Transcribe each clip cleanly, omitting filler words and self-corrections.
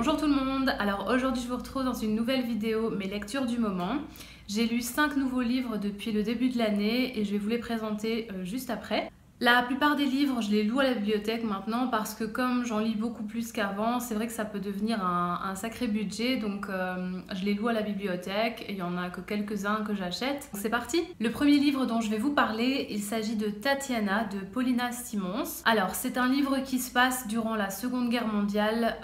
Bonjour tout le monde, alors aujourd'hui je vous retrouve dans une nouvelle vidéo, mes lectures du moment. J'ai lu 5 nouveaux livres depuis le début de l'année et je vais vous les présenter juste après. La plupart des livres, je les loue à la bibliothèque maintenant parce que comme j'en lis beaucoup plus qu'avant, c'est vrai que ça peut devenir un sacré budget, donc je les loue à la bibliothèque et il n'y en a que quelques-uns que j'achète. C'est parti! Le premier livre dont je vais vous parler, il s'agit de Tatiana de Paulina Simons. Alors c'est un livre qui se passe durant la Seconde Guerre mondiale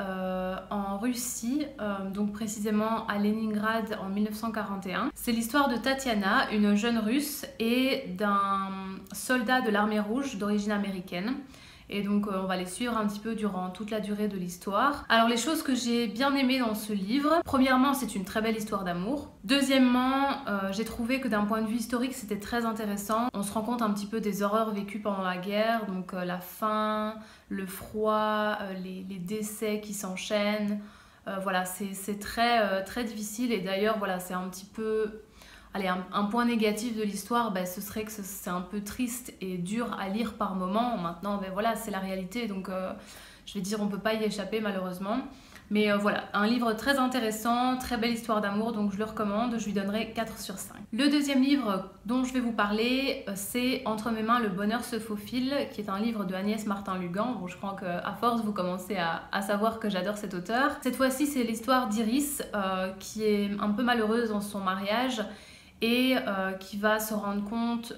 en Russie, donc précisément à Leningrad en 1941. C'est l'histoire de Tatiana, une jeune russe, et d'un soldat de l'armée rouge d'origine américaine. Et donc on va les suivre un petit peu durant toute la durée de l'histoire. Alors les choses que j'ai bien aimées dans ce livre, premièrement c'est une très belle histoire d'amour. Deuxièmement, j'ai trouvé que d'un point de vue historique c'était très intéressant. On se rend compte un petit peu des horreurs vécues pendant la guerre, donc la faim, le froid, les décès qui s'enchaînent. Voilà, c'est très difficile et d'ailleurs voilà, c'est un petit peu... Allez, un point négatif de l'histoire, ce serait que c'est un peu triste et dur à lire par moment. Maintenant, voilà, c'est la réalité, donc je vais dire on peut pas y échapper malheureusement. Mais voilà, un livre très intéressant, très belle histoire d'amour, donc je le recommande, je lui donnerai 4 sur 5. Le deuxième livre dont je vais vous parler, c'est Entre mes mains, le bonheur se faufile, qui est un livre de Agnès Martin-Lugan. Bon, je crois qu'à force, vous commencez à savoir que j'adore cet auteur. Cette fois-ci, c'est l'histoire d'Iris, qui est un peu malheureuse dans son mariage, et qui va se rendre compte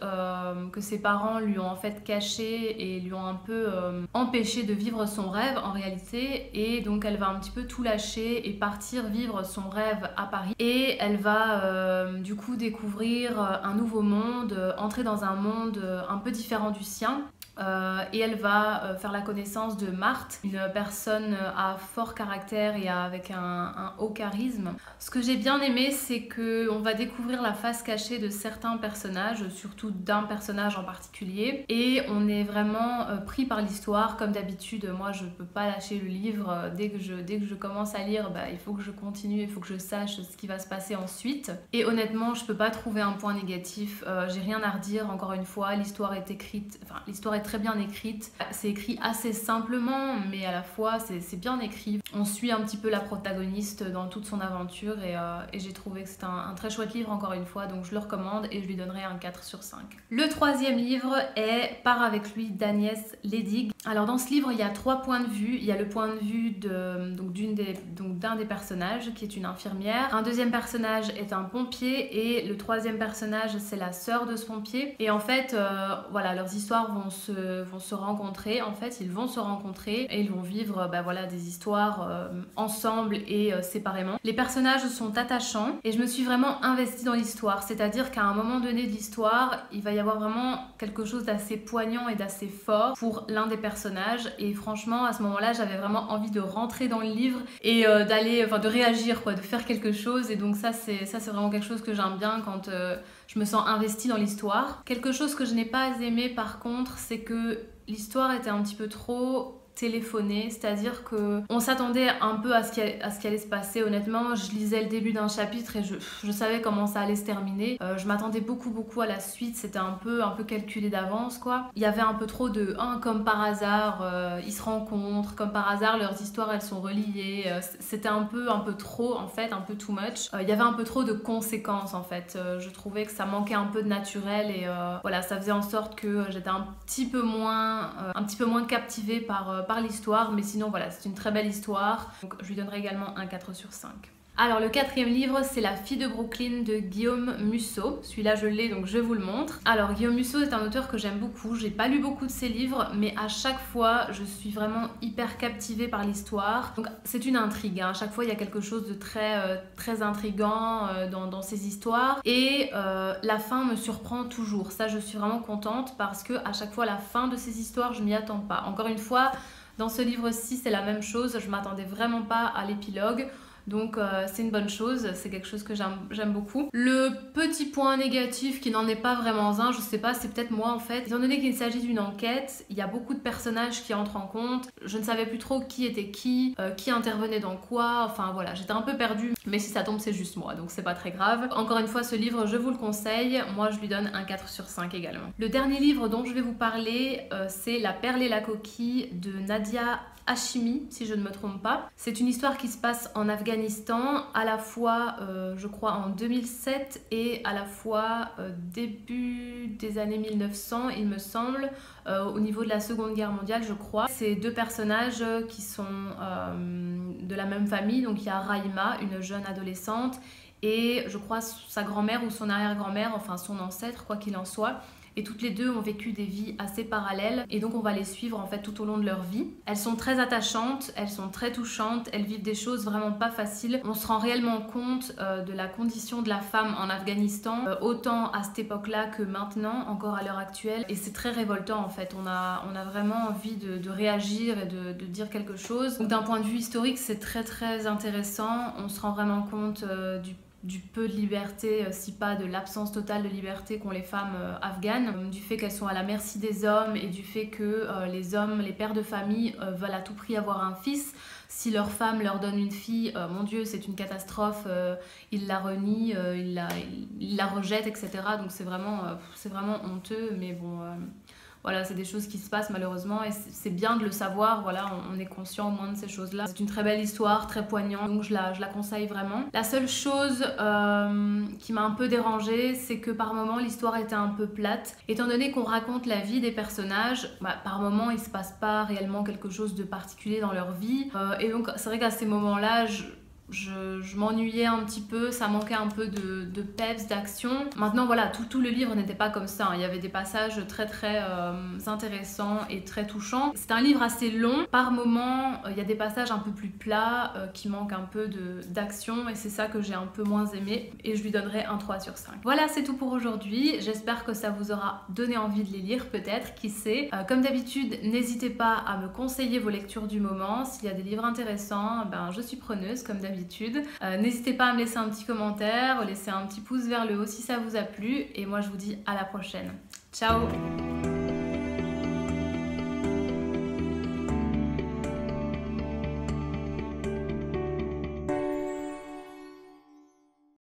que ses parents lui ont en fait caché et lui ont un peu empêché de vivre son rêve en réalité, et donc elle va un petit peu tout lâcher et partir vivre son rêve à Paris, et elle va du coup découvrir un nouveau monde, entrer dans un monde un peu différent du sien. Et elle va faire la connaissance de Marthe, une personne à fort caractère et avec un haut charisme. Ce que j'ai bien aimé, c'est qu'on va découvrir la face cachée de certains personnages, surtout d'un personnage en particulier, et on est vraiment pris par l'histoire. Comme d'habitude, moi je peux pas lâcher le livre. Dès que je commence à lire, il faut que je continue, il faut que je sache ce qui va se passer ensuite. Et honnêtement, je peux pas trouver un point négatif, j'ai rien à redire. Encore une fois, l'histoire est écrite, enfin l'histoire est très bien écrite. C'est écrit assez simplement, mais à la fois c'est bien écrit. On suit un petit peu la protagoniste dans toute son aventure et j'ai trouvé que c'était un très chouette livre encore une fois, donc je le recommande et je lui donnerai un 4 sur 5. Le troisième livre est Pars avec lui d'Agnès Ledig. Alors dans ce livre il y a 3 points de vue. Il y a le point de vue d'un des personnages qui est une infirmière, un deuxième personnage est un pompier et le troisième personnage c'est la sœur de ce pompier. Et en fait voilà, leurs histoires vont se rencontrer, en fait ils vont se rencontrer et ils vont vivre voilà, des histoires ensemble et séparément. Les personnages sont attachants et je me suis vraiment investie dans l'histoire, c'est-à-dire qu'à un moment donné de l'histoire il va y avoir vraiment quelque chose d'assez poignant et d'assez fort pour l'un des personnages, et franchement à ce moment-là j'avais vraiment envie de rentrer dans le livre et de réagir quoi, de faire quelque chose, et donc ça c'est vraiment quelque chose que j'aime bien quand je me sens investie dans l'histoire. Quelque chose que je n'ai pas aimé par contre, c'est que l'histoire était un petit peu trop téléphonée, c'est-à-dire que on s'attendait un peu à ce qui allait se passer. Honnêtement, je lisais le début d'un chapitre et je savais comment ça allait se terminer. Je m'attendais beaucoup à la suite, c'était un peu calculé d'avance quoi. Il y avait un peu trop de comme par hasard, ils se rencontrent, comme par hasard leurs histoires elles sont reliées. C'était un peu trop en fait, un peu too much. Il y avait un peu trop de conséquences en fait. Je trouvais que ça manquait un peu de naturel et voilà, ça faisait en sorte que j'étais un petit peu moins captivée par l'histoire, mais sinon voilà, c'est une très belle histoire, donc je lui donnerai également un 4 sur 5. Alors le quatrième livre, c'est La fille de Brooklyn de Guillaume Musso. Celui-là je l'ai, donc je vous le montre. Alors Guillaume Musso est un auteur que j'aime beaucoup, j'ai pas lu beaucoup de ses livres, mais à chaque fois je suis vraiment hyper captivée par l'histoire. Donc c'est une intrigue, hein. À chaque fois il y a quelque chose de très intriguant dans ces histoires, et la fin me surprend toujours. Ça je suis vraiment contente parce que à chaque fois la fin de ces histoires je m'y attends pas. Encore une fois, dans ce livre-ci c'est la même chose, je m'attendais vraiment pas à l'épilogue. Donc c'est une bonne chose, c'est quelque chose que j'aime beaucoup. Le petit point négatif qui n'en est pas vraiment un, je sais pas, c'est peut-être moi en fait. Étant donné qu'il s'agit d'une enquête, il y a beaucoup de personnages qui entrent en compte. Je ne savais plus trop qui était qui intervenait dans quoi, enfin voilà, j'étais un peu perdue. Mais si ça tombe, c'est juste moi, donc c'est pas très grave. Encore une fois, ce livre, je vous le conseille. Moi, je lui donne un 4 sur 5 également. Le dernier livre dont je vais vous parler, c'est La perle et la coquille de Nadia Hachimi, si je ne me trompe pas. C'est une histoire qui se passe en Afghanistan, à la fois, je crois, en 2007 et à la fois début des années 1900, il me semble, au niveau de la Seconde Guerre mondiale, je crois. C'est deux personnages qui sont de la même famille, donc il y a Raïma, une jeune adolescente, et je crois sa grand-mère ou son arrière-grand-mère, enfin son ancêtre, quoi qu'il en soit. Et toutes les deux ont vécu des vies assez parallèles et donc on va les suivre en fait tout au long de leur vie. Elles sont très attachantes, elles sont très touchantes, elles vivent des choses vraiment pas faciles. On se rend réellement compte de la condition de la femme en Afghanistan, autant à cette époque-là que maintenant, encore à l'heure actuelle. Et c'est très révoltant en fait, on a vraiment envie de réagir et de dire quelque chose. Donc d'un point de vue historique, c'est très intéressant. On se rend vraiment compte du peu de liberté, si pas de l'absence totale de liberté qu'ont les femmes afghanes, du fait qu'elles sont à la merci des hommes et du fait que les hommes, les pères de famille veulent à tout prix avoir un fils. Si leur femme leur donne une fille, mon Dieu, c'est une catastrophe, ils la renient, ils la rejettent, etc. Donc c'est vraiment honteux, mais bon... Voilà, c'est des choses qui se passent malheureusement et c'est bien de le savoir, voilà, on est conscient au moins de ces choses-là. C'est une très belle histoire, très poignante, donc je la conseille vraiment. La seule chose qui m'a un peu dérangée, c'est que par moments l'histoire était un peu plate. Étant donné qu'on raconte la vie des personnages, par moments il se passe pas réellement quelque chose de particulier dans leur vie. Et donc c'est vrai qu'à ces moments-là, je m'ennuyais un petit peu, ça manquait un peu de peps, d'action. Maintenant voilà, tout le livre n'était pas comme ça, hein. Il y avait des passages très intéressants et très touchants. C'est un livre assez long, par moments il y a des passages un peu plus plats qui manquent un peu d'action et c'est ça que j'ai un peu moins aimé et je lui donnerai un 3 sur 5. Voilà, c'est tout pour aujourd'hui, j'espère que ça vous aura donné envie de les lire peut-être, qui sait. Comme d'habitude, n'hésitez pas à me conseiller vos lectures du moment, s'il y a des livres intéressants, ben, je suis preneuse comme d'habitude. N'hésitez pas à me laisser un petit commentaire, laisser un petit pouce vers le haut si ça vous a plu et moi je vous dis à la prochaine. Ciao!